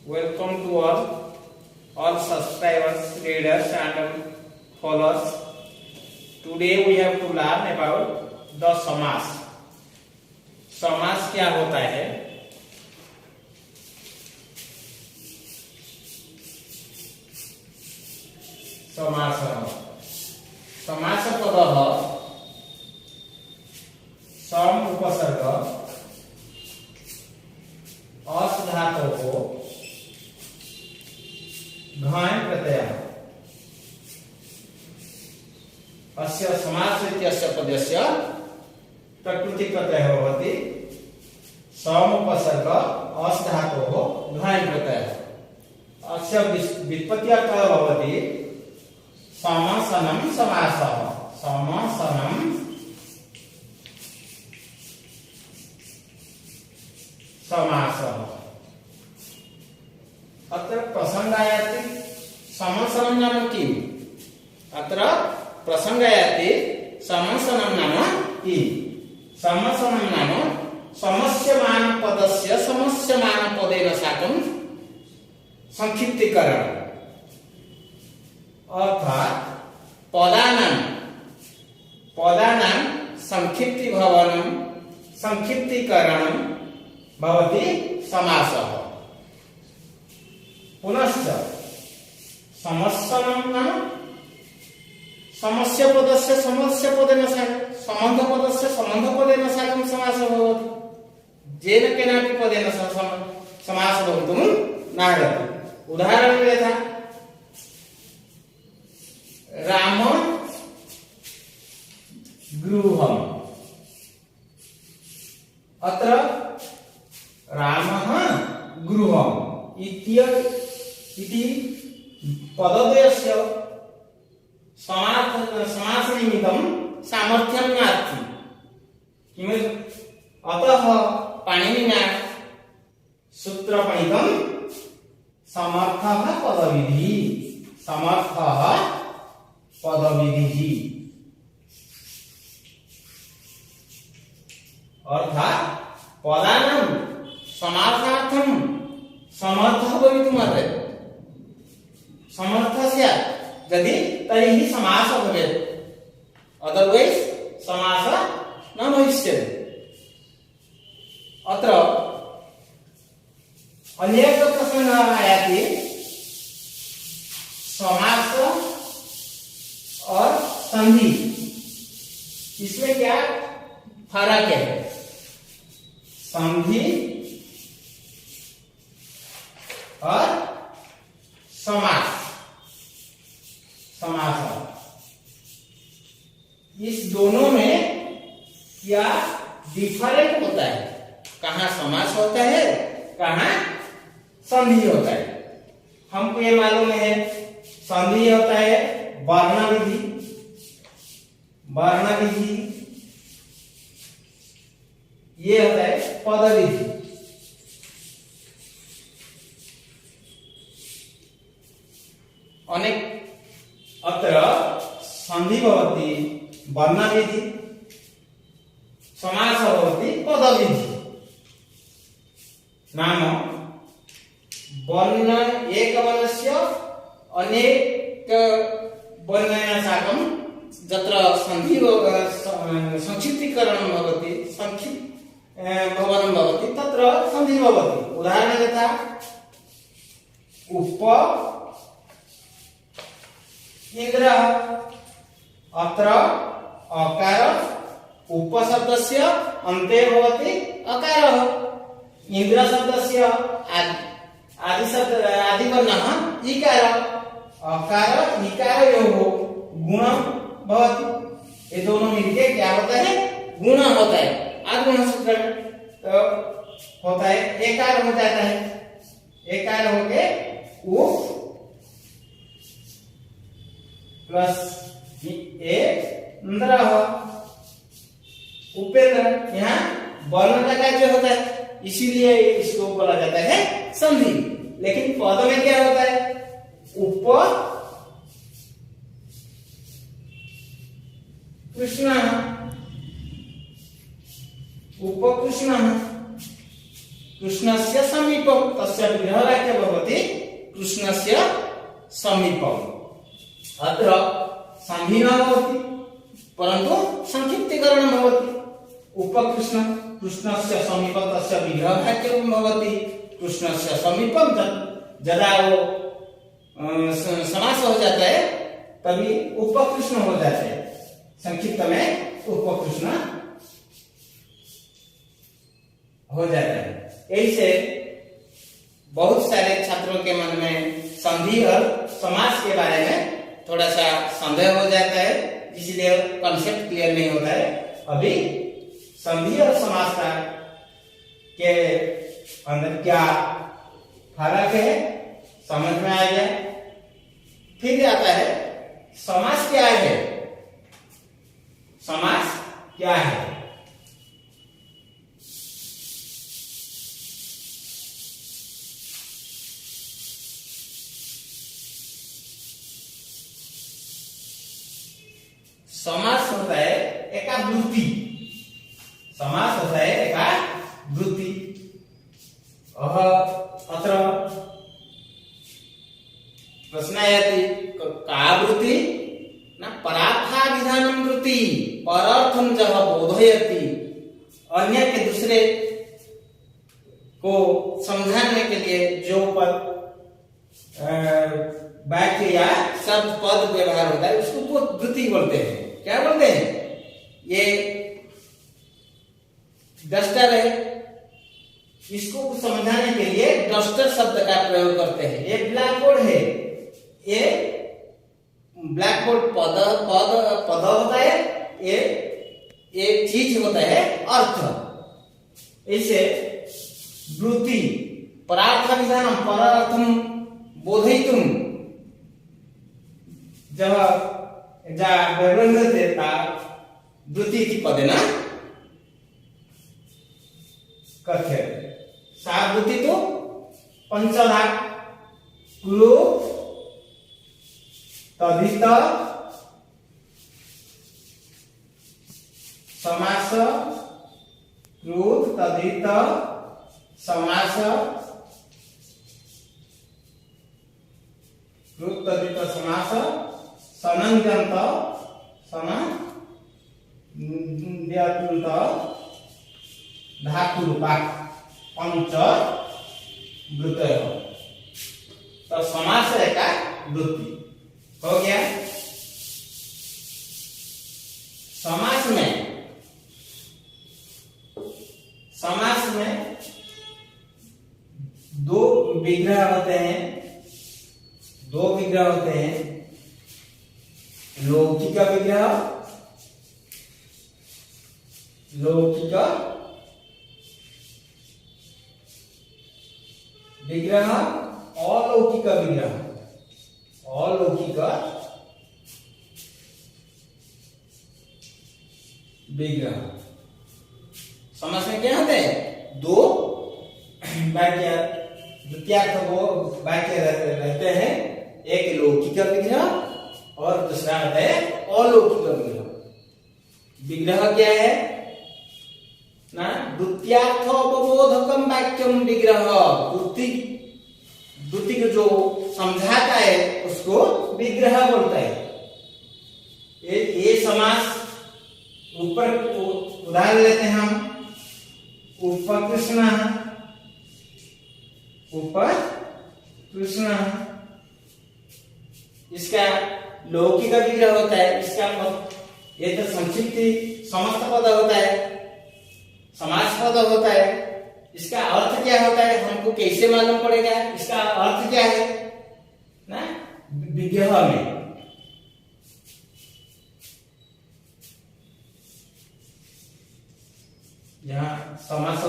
Welcome to all subscribers, readers, and followers. Today we have to learn about the समास. समास क्या होता है? समासः समासपदः सम उपसर्ग अस धातोः घाय प्रत्ययः अस्य समास इत्यस्य पदस्य प्रकृति प्रत्ययः भवति सम उपसर्ग अस धातोः घाय प्रत्ययः अस्य व्युत्पत्ति अर्थः भवति समासनं समासः समासनं समासः अत्र प्रसंगायाति समासनं नाम किम् अत्र प्रसंगायाति समासनं नाम किम् समासनं नाम समस्यमान पदस्य समस्यमान पदेन साकं संक्षिप्तीकरण अर्थात पदानां संक्षिप्ति भवनं संक्षिप्तीकरणं भवति समासः पुनश्च समस्यनं नाम समस्य पदस्य समस्य पदेन साकं संबंध पदस्य संबंध पदेन साकं समासः भवति येन केनापि पदेन समासः भवितुं नार्हति उदाहरणं यथा राम गृहम् अत्र रामः गृहम् इति पदद्वयस्य समासनिमित्तं सामर्थ्यं नास्ति अतः पाणिनिना सूत्रपणितं समर्थः पदविधिः अर्थात पदानां समासार्थं समर्थः भवितुमर्हति समर्थः स्यात् यदि तर्हि समासः भवेत् अदरवाइज समासः न भविष्यति अत्र अनेक प्रसंगः आयाति समास और संधि इसमें क्या फर्क है संधि और समास इस दोनों में क्या डिफरेंट होता है कहाँ समास होता है कहाँ संधि होता है हमको ये मालूम है संधि होता है वर्ण विधि ये होता है पद विधि अनेक अत्र संधि भवति वर्ण विधि समास भवति पद विधि नाम वर्ण एकवर्णस्य अनेक वर्णेन साकं यत्र संधि संक्षिप्तीकरणं भवति भवनं भवति तत्र संधि भवति उदाहरणं यथा उप इन्द्रः अत्र अकार उपशब्दस्य अन्ते भवति अकारः इन्द्रशब्दस्य आदिवर्णः इकारः अकार इकारयोः गुण भवति ये दोनों मिलके क्या होता है गुण होता है आद्गुण सूत्र तो होता है एकार हो जाता है एकार होके उप प्लस इंद्र उपेंद्र यहाँ वर्ण का कार्य होता है इसीलिए इसको बोला जाता है संधि लेकिन पद में क्या होता है उप कृष्ण उपकृष्णः कृष्णस्य समीपं तस्य गृहवाक्यं भवति कृष्णस्य समीपम्। अत्र संधि न भवति परन्तु संक्षिप्तीकरणं भवति। उपकृष्ण कृष्णस्य समीपं तस्य विग्रहवाक्यं भवति। कृष्णस्य समीपं जदा वो समास हो जाता है तभी उपकृष्ण हो जाता है, संक्षिप्त में उपकृष्ण हो जाता है। ऐसे बहुत सारे छात्रों के मन में संधि और समास के बारे में थोड़ा सा संदेह हो जाता है, इसलिए कॉन्सेप्ट क्लियर नहीं होता है। अभी संधि और समास का के अंदर क्या फर्क है समझ में आ गया। फिर आता है समास क्या है। समास क्या है? समास होता है एकावृत्ति। समास होता है एकावृत्ति। अत्र प्रश्नायति कावृत्ति न परार्थाभिधानं वृत्ति परार्थं जह बोधयति। अन्य के दूसरे को समझाने के लिए जो पद वाक्य या शब्द पद व्यवहार होता है उसको वो वृत्ति बोलते हैं। क्या बोलते हैं? ये डस्टर है, इसको समझाने के लिए डस्टर शब्द का प्रयोग करते हैं। ये ब्लैक बोर्ड है, ये ब्लैक बोर्ड पद होता है, ये एक चीज होता है अर्थ। इसे वृत्ति परार्थाभिधानं परार्थं बोधयितुं व्यवह्रियते वृत्ति इति पदेन कथ्यते। सा वृत्ति तो पंचधा क्लु तदित समास क्रुत तदित समास क्रुत तदित समास सनंजंत सनंद्यंत धातु रूपा पंच वृत्तय। तो समास का वृत्ति हो गया। समास में दो विग्रह होते हैं। लौकिक विग्रह, अलौकिक विग्रह। समास में क्या होते हैं? दो वाक्य द्वितीयार्थ वो वाक्य रहते हैं। एक लौकिक विग्रह और दूसरा है अलौकिक विग्रह। विग्रह क्या है ना? द्वितीयार्थोपबोधकम वाक्यम विग्रह। द्वितीय को जो समझाता है उसको विग्रह बोलता है। ये समास ऊपर उदाहरण लेते हैं हम। उपकृष्ण इसका लौकिक विग्रह होता है। इसका ये तो संक्षिप्त समस्त पद होता है, समास पद होता है। इसका अर्थ क्या होता है हमको कैसे मालूम पड़ेगा? इसका अर्थ क्या है ना विग्रह में? यहाँ समास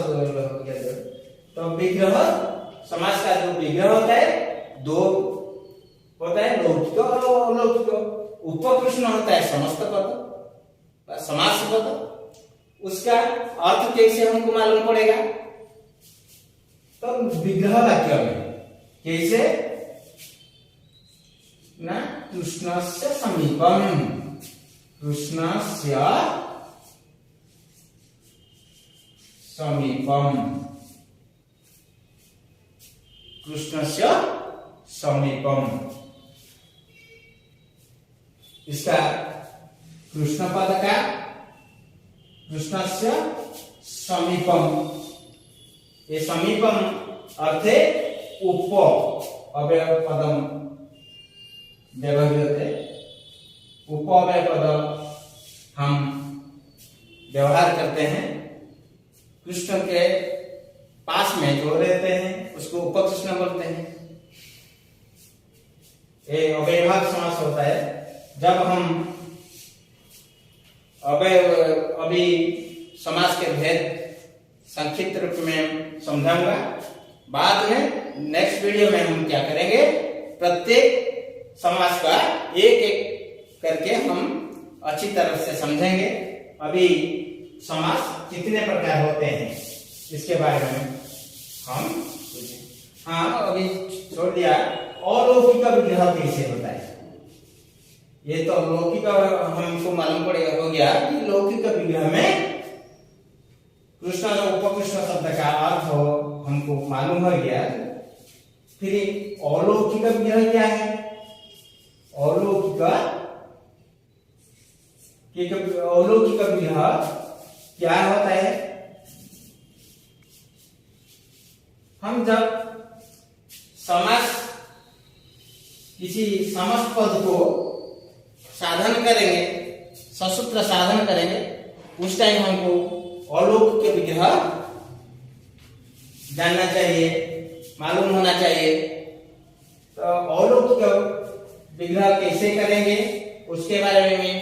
तो विग्रह, समास का जो विग्रह होता है दो होता है, लौकिक और अलौकिक। उपकृष्ण होता है समस्त पद, समास पद। उसका अर्थ कैसे हमको मालूम पड़ेगा? तो विग्रह वाक्य में कैसे ना कृष्णस्य समीपम, कृष्णस्य समीपम, कृष्णस्य समीपम। इसका कृष्ण पद का कृष्णस्य समीपम, ये समीपम अर्थ है उप अव्यय पदम व्यवहार होते, उप अव्यय पद हम व्यवहार करते हैं। कृष्ण के पास में जो रहते हैं उसको उपकृष्ण बोलते हैं। ये अव्ययभाव समास होता है। जब हम अभी समास के भेद संक्षिप्त रूप में समझाऊंगा। बाद में नेक्स्ट वीडियो में हम क्या करेंगे, प्रत्येक समास का एक एक करके हम अच्छी तरह से समझेंगे। अभी समास कितने प्रकार होते हैं इसके बारे में हम अभी छोड़ दिया। अलौकिक विग्रह कैसे होता है, ये तो लौकिक हमको मालूम पड़ेगा हो गया कि लौकिक विग्रह में कृष्ण और उपकृष्ण शब्द का अर्थ हो हमको मालूम हो गया। फिर अलौकिक विग्रह क्या है, अलौकिक विग्रह क्या होता है। हम जब समास किसी समस्त पद को साधन करेंगे, ससूत्र साधन करेंगे, उस टाइम हमको अलौकिक विग्रह जानना चाहिए, मालूम होना चाहिए। तो अलौकिक विग्रह कैसे करेंगे उसके बारे में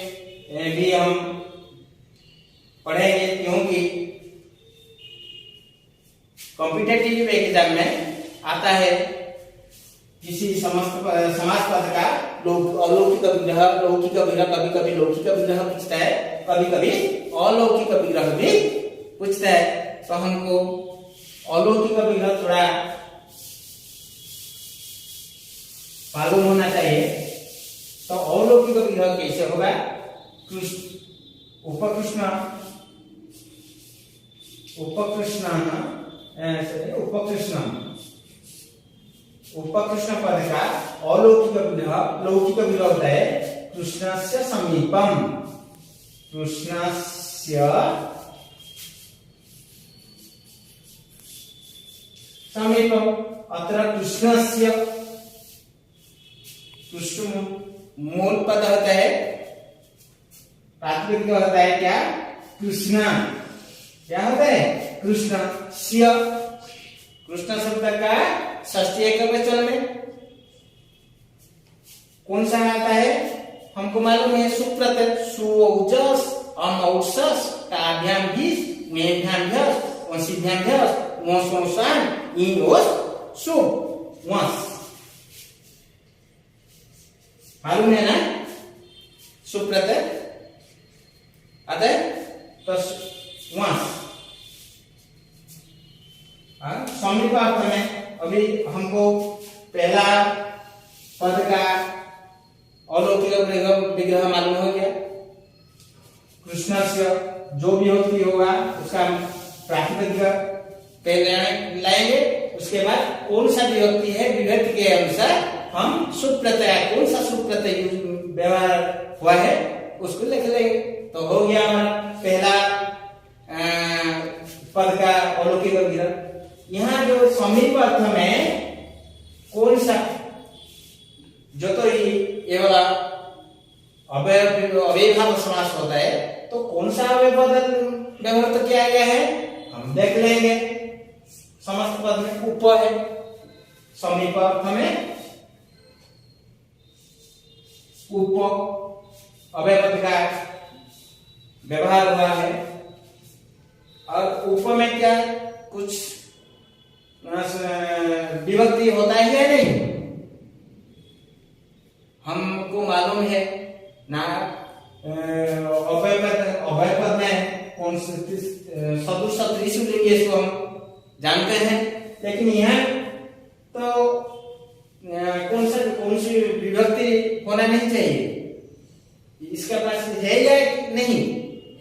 भी हम पढ़ेंगे, क्योंकि कॉम्पिटिटिव एग्जाम में आता है किसी समास पद का अलौकिक विग्रह, लौकिक विग्रह, कभी कभी लौकिक विग्रह पूछता है, कभी कभी अलौकिक विग्रह भी पूछता है। तो हमको अलौकिक विग्रह थोड़ा मालूम होना चाहिए। तो अलौकिक विग्रह कैसे होगा, उपकृष्ण पद का अलौकिक विग्रह, लौकिक विग्रह होता है कृष्णस्य समीपम, कृष्णस्य समीपम। अत्र कृष्णस्य, कृष्ण मूल पद होता है, प्राथमिक होता है क्या, कृष्ण। क्या होता है, कृष्ण। स्य, कृष्ण शब्द का षष्ठी एकवचन में कौन सा आता है हमको मालूम है, सुप्रत्यय, सुऔजस, अमौसस, ताभ्याम भीस, मेभ्याम भ्यस, वंशीभ्याम भ्यस, वंशोसान, इंओस, सु, वंश। मालूम है ना, सुप्रत्यय आता है तो वंश। समीप अर्थ में अभी हमको पहला पद का अलौकिक विग्रह मालूम हो गया। कृष्ण से जो भी होती होगा उसका प्राथमिक पहले लाएंगे, उसके बाद कौन सा विभक्ति है विभक्ति के अनुसार हम सुप्रत्यय, कौन सा सुप्रत्यय व्यवहार हुआ है उसको लिख लेंगे। तो हो गया हमारा पहला पद का अलौकिक विग्रह। यहाँ जो समीप अर्थ में कौन सा, जो तो ये वाला अव्ययभाव समास होता है, तो कौन सा अव्यय पद व्यवहार किया गया है हम देख लेंगे। समस्त पद में उप है, समीप अर्थ में उप अव्यय पद का व्यवहार हुआ है। और उप में क्या कुछ विभक्ति होता है या नहीं हमको मालूम है ना। अव्यय पद में कौन सदुष त्रिशूल इसको हम जानते हैं, लेकिन यहाँ तो कौन सी विभक्ति होना नहीं चाहिए, इसका पास है या नहीं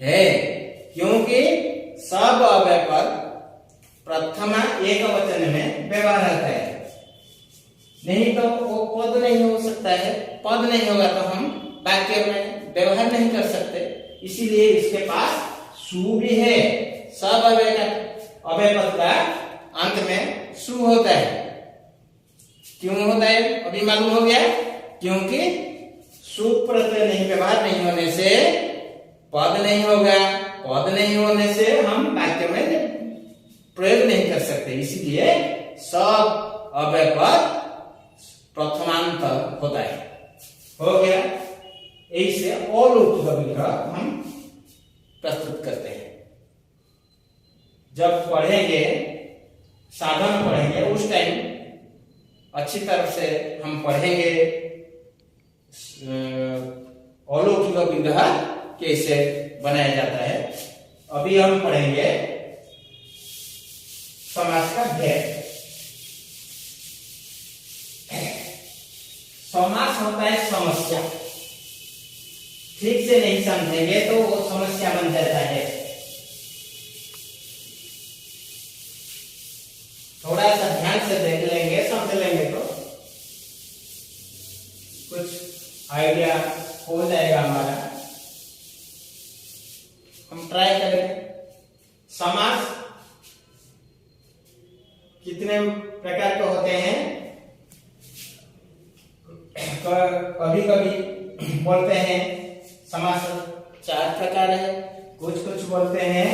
है, क्योंकि सब अव्यय पद प्रथमा एक वचन में व्यवहार होता है। नहीं तो वो पद नहीं हो सकता है। पद नहीं होगा तो हम वाक्य में व्यवहार नहीं कर सकते। इसीलिए इसके पास सु भी है। सब अव्यय पद का अंत में सु होता है। क्यों होता है अभी मालूम हो गया। क्योंकि सु प्रत्यय नहीं, व्यवहार नहीं होने से पद नहीं होगा। पद नहीं होने से हम वाक्य में प्रयोग नहीं कर सकते। इसलिए सब अव्यय पद प्रथमांत होता है। हो गया। ऐसे अलौकिक विग्रह हम प्रस्तुत करते हैं। जब पढ़ेंगे, साधन पढ़ेंगे, उस टाइम अच्छी तरह से हम पढ़ेंगे अलौकिक विग्रह कैसे बनाया जाता है। अभी हम पढ़ेंगे समास का भेद। समास होता है समस्या। ठीक से नहीं समझेंगे तो वो समस्या बन जाता है। थोड़ा सा ध्यान से देख लेंगे, समझ लेंगे तो कुछ आइडिया हो जाएगा हमारा। हम ट्राई करेंगे। समास कितने प्रकार के होते हैं? कभी कभी बोलते हैं समास 4 प्रकार है, कुछ बोलते हैं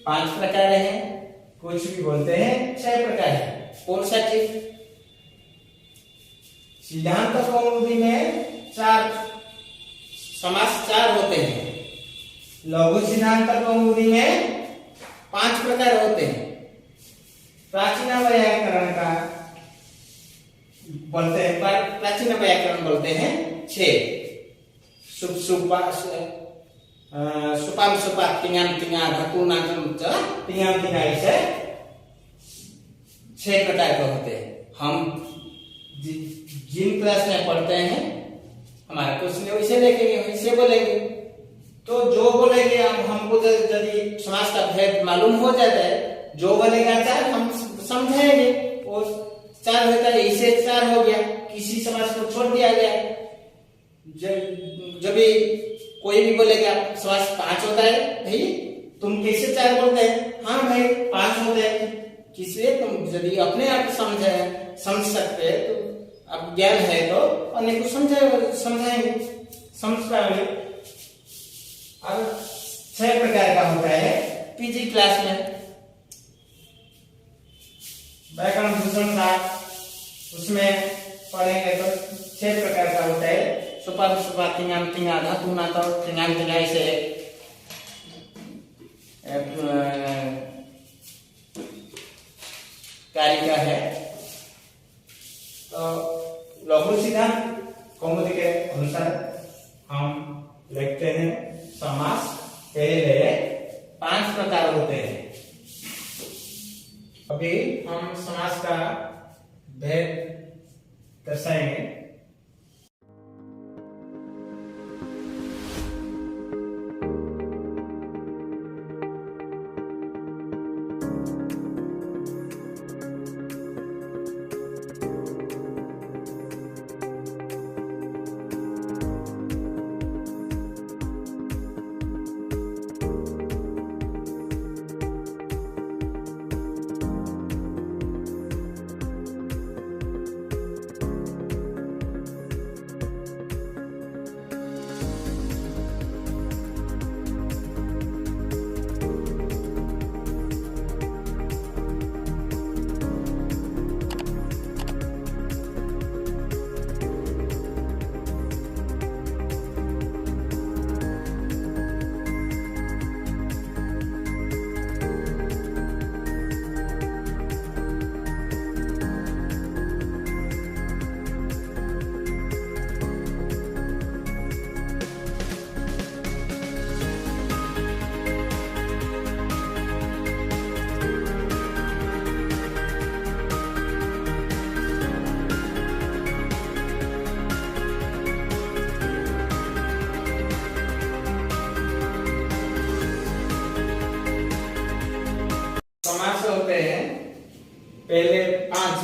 5 प्रकार है, कुछ भी बोलते हैं 6 प्रकार है। कौन सा ठीक? सिद्धांत कौमुदी में 4 समास 4 होते हैं। लघु सिद्धांत कौमुदी में 5 प्रकार होते हैं। प्राचीन व्याकरण का बोलते हैं, प्राचीन व्याकरण बोलते हैं 6। सुपाम सुपा तिंगाम तिंगा धातु नाम तिंगाम तिंगा, ऐसे 6 प्रकार के होते हैं। हम जिन क्लास में पढ़ते हैं हमारे क्वेश्चन वैसे देखेंगे, वैसे बोलेंगे। तो जो बोलेंगे हमको यदि समास का भेद मालूम हो जाता है, जो बोलेगा 4 हम समझाएंगे। वो 4 होता है, इसे 4 हो गया। किसी समास को छोड़ दिया गया। जब भी कोई भी बोलेगा समास 5 होता है, भाई तुम कैसे 4 बोलते हैं? हाँ भाई 5 होते हैं। किसलिए? तुम यदि अपने आप समझ सकते हैं तो अब ज्ञान है तो अन्य को समझाएंगे, समझ पाएंगे। अब 6 प्रकार का होता है। पीजी क्लास में व्याकरण भूषण था, उसमें पढ़ेंगे तो 6 प्रकार का होता है। सुपा तिंगाम तिंगा धातु ना तो तिंगाम तिंगा, ऐसे कार्य का है। तो लघु सिद्धांत कौमुदी के अनुसार हम लिखते हैं समास पहले 5 प्रकार होते हैं। अभी हम समास का भेद दर्शाएंगे।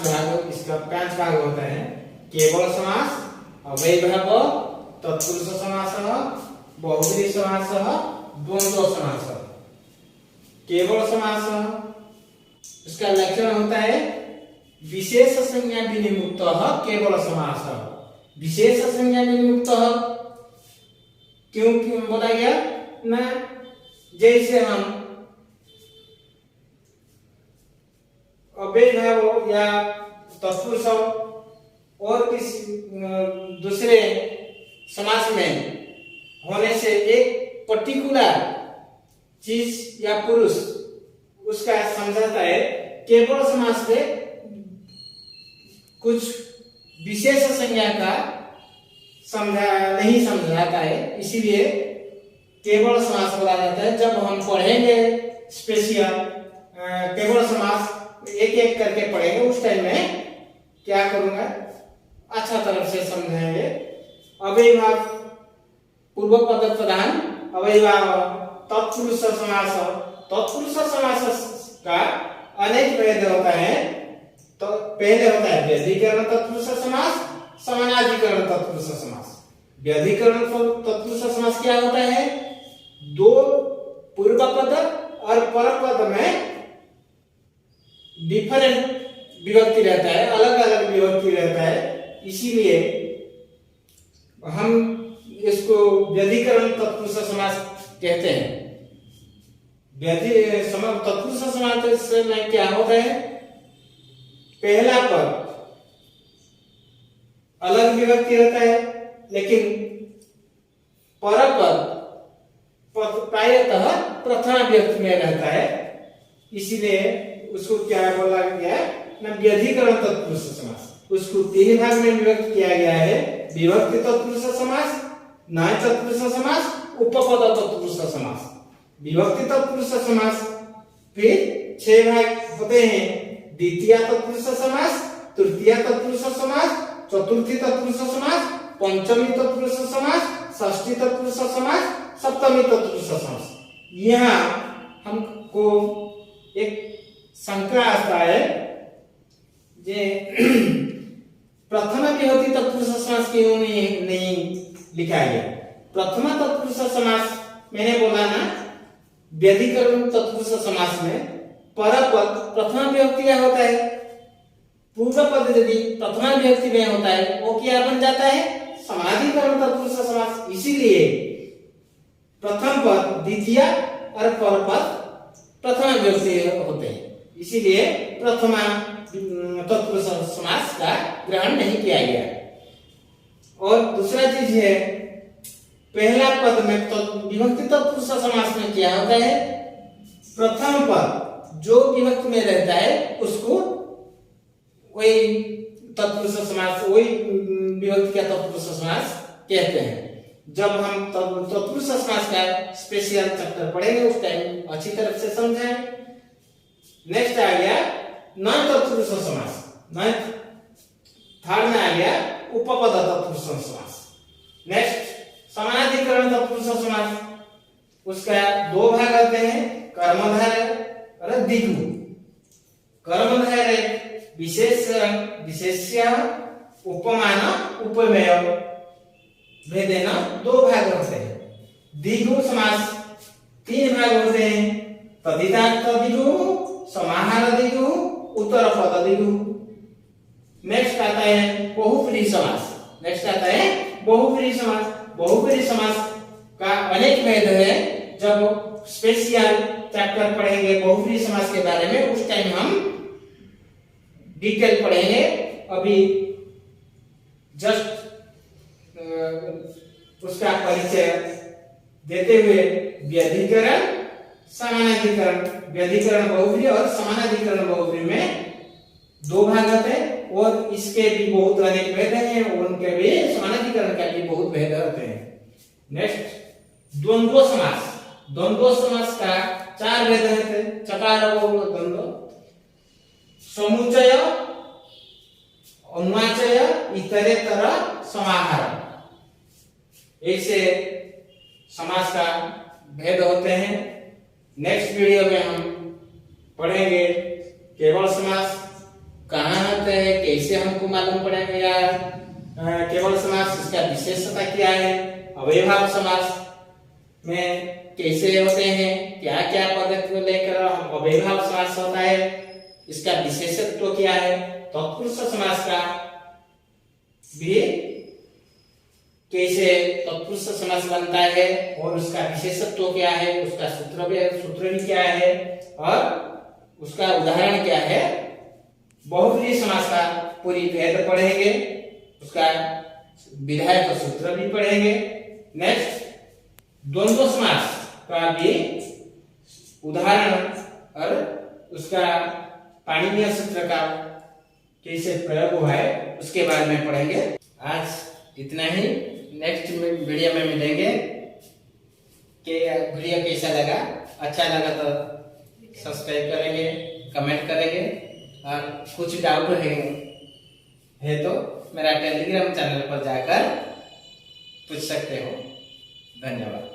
भाग, इसका 5 भाग होता है। केवल समास, अव्ययीभाव, तत्पुरुष समास, बहुव्रीहि समास, द्वंद्व समास। केवल समास, इसका लक्षण होता है विशेष संज्ञा विनिमुक्त केवल समास। विशेष संज्ञा विनिमुक्त क्यों क्यों बोला गया ना, जैसे हम अव्ययीभाव या तत्पुरुष और किसी दूसरे समास में होने से एक पर्टिकुलर चीज या पुरुष उसका समझाता है। केवल समास से कुछ विशेष संज्ञा का नहीं समझाता है, इसीलिए केवल समास बोला जाता है। जब हम पढ़ेंगे स्पेशल केवल समास एक एक करके पढ़ेंगे, उस टाइम में क्या करूंगा, अच्छा तरह से समझाएंगे। अव्ययीभाव पूर्व पद प्रधान, अव्ययीभाव तत्पुरुष समास। तत्पुरुष समास का अनेक भेद होता है। तो पहले होता है व्यधिकरण तत्पुरुष समास, समानाधिकरण तत्पुरुष समास। व्यधिकरण तत्पुरुष समास क्या होता है, दो पूर्व पद और पर पद में डिफरेंट विभक्ति रहता है, अलग अलग विभक्ति रहता है, इसीलिए हम इसको व्यधिकरण तत्पुरुष समास कहते हैं। तत्पुरुष समास में क्या होता है, पहला पद अलग विभक्ति रहता है, लेकिन परपद प्रायतः प्रथमा विभक्ति में रहता है, इसीलिए उसको क्या बोला गया ना, व्यधिकरण तत्पुरुष समास। उसको 3 भाग में विभक्त किया गया है, विभक्ति तत्पुरुष समास, न्याय तत्पुरुष समास, उपपद तत्पुरुष समास। विभक्ति तत्पुरुष समास फिर 6 भाग होते हैं, द्वितीय तत्पुरुष समास, तृतीय तत्पुरुष समास, चतुर्थी तत्पुरुष समास, पंचमी तत्पुरुष समास, षष्ठी तत्पुरुष समास, सप्तमी तत्पुरुष समास। यहाँ हमको एक शंका आता है, जे प्रथम विभक्ति तत्पुरुष समास क्यों नहीं लिखा गया। प्रथम तत्पुरुष समास मैंने बोला ना, व्यधिकरण तत्पुरुष समास में परपद प्रथम विभक्ति में होता है, पूर्व पद यदि प्रथमा विभक्ति में होता है वो क्या बन जाता है, समानाधिकरण तत्पुरुष समास। इसीलिए प्रथम पद द्वितीय और परपद प्रथमा विभक्ति होते हैं, इसीलिए प्रथमा तत्पुरुष समास का ग्रहण नहीं किया गया। और दूसरा चीज है, पहला पद में तो विभक्ति तत्पुरुष समास में क्या होता है, प्रथम पद जो विभक्ति में रहता है उसको वही तत्पुरुष समास, वही विभक्ति का तत्पुरुष समास कहते हैं। जब हम तत्पुरुष समास का स्पेशल चैप्टर पढ़ेंगे उस टाइम अच्छी तरह से समझें। नेक्स्ट आ गया नॉन तत्पुरुष समास। थर्ड में आ गया उपपद तत्पुरुष समास। नेक्स्ट समानाधिकरण तत्पुरुष समास, उसका 2 भाग आते हैं, कर्मधारय और द्विगु। कर्मधारय विशेषण विशेष्य उपमान उपमेय भेदेन 2 भाग होते हैं। द्विगु समास 3 भाग होते हैं, तदितार्थ द्विगु, समाहार द्विगु, उत्तरपद द्विगु। नेक्स्ट आता है बहुव्रीहि समास। नेक्स्ट आता है बहुव्रीहि समास। बहुव्रीहि समास का अनेक भेद है, जब स्पेशल चैप्टर पढ़ेंगे बहुव्रीहि समास के बारे में उस टाइम हम डिटेल पढ़ेंगे। अभी जस्ट उसका परिचय देते हुए व्यधिकरण समानाधिकरण, व्यधिकरण बहुव्रीहि और समानाधिकरण बहुव्रीहि में 2 भाग होते हैं, और इसके भी बहुत अनेक भेद हैं, उनके भी समानाधिकरण का भी बहुत भेद होते हैं। नेक्स्ट द्वंद्व समास। द्वंद्व समास का 4 भेद हैं, चकार बहुल द्वंद्व, समुच्चय, अन्वचय, इतरेतर, समाहार। ऐसे समास का भेद होते हैं। नेक्स्ट वीडियो में हम पढ़ेंगे केवल समास, कहाँ होता है, कैसे हमको मालूम पड़ेगा यार? केवल समास, इसका विशेषता क्या है? अव्ययभाव समास में कैसे होते हैं, क्या क्या पद को लेकर अव्ययभाव समास होता है, इसका विशेषत्व क्या है? तत्पुरुष समास का भी कैसे तत्पुरुष समास बनता है और उसका विशेषत्व क्या है, उसका सूत्र भी क्या है और उसका उदाहरण क्या है? बहुव्रीहि समास का पूरी भेद पढ़ेंगे, उसका विधायक सूत्र भी पढ़ेंगे। नेक्स्ट द्वंद्व समास का भी उदाहरण और उसका पाणिनीय सूत्र का कैसे प्रयोग हुआ है उसके बारे में पढ़ेंगे। आज इतना ही, नेक्स्ट वीडियो में मिलेंगे। कि वीडियो कैसा लगा? अच्छा लगा तो सब्सक्राइब करेंगे, कमेंट करेंगे और कुछ डाउट है तो मेरा टेलीग्राम चैनल पर जाकर पूछ सकते हो। धन्यवाद।